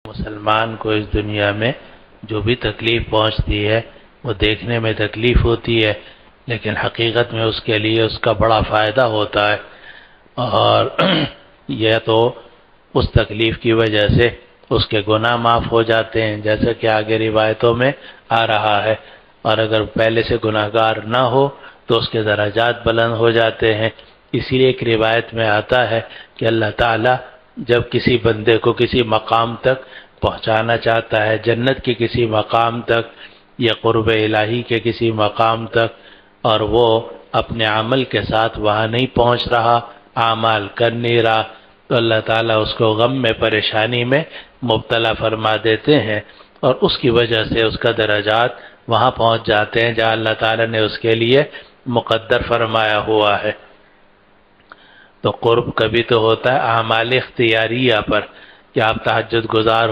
مسلمان کو اس دنیا میں جو بھی تکلیف پہنچتی ہے وہ دیکھنے میں تکلیف ہوتی ہے، لیکن حقیقت میں اس کے لیے اس کا بڑا فائدہ ہوتا ہے، اور یہ تو اس تکلیف کی وجہ سے اس کے گناہ معاف ہو جاتے ہیں، جیسا کہ آگے روایتوں میں آ رہا ہے، اور اگر پہلے سے گناہگار نہ ہو تو اس کے درجات بلند ہو جاتے ہیں۔ اسی لیے ایک روایت میں آتا ہے کہ اللہ تعالیٰ جب کسی بندے کو کسی مقام تک پہنچانا چاہتا ہے، جنت کے کسی مقام تک یا قرب الہی کے کسی مقام تک، اور وہ اپنے عمل کے ساتھ وہاں نہیں پہنچ رہا، اعمال کر نہیں رہا، تو اللہ تعالیٰ اس کو غم میں، پریشانی میں مبتلا فرما دیتے ہیں، اور اس کی وجہ سے اس کا درجات وہاں پہنچ جاتے ہیں جہاں اللہ تعالیٰ نے اس کے لیے مقدر فرمایا ہوا ہے۔ تو قرب کبھی تو ہوتا ہے اعمال اختیاریہ پر کہ آپ تہجد گزار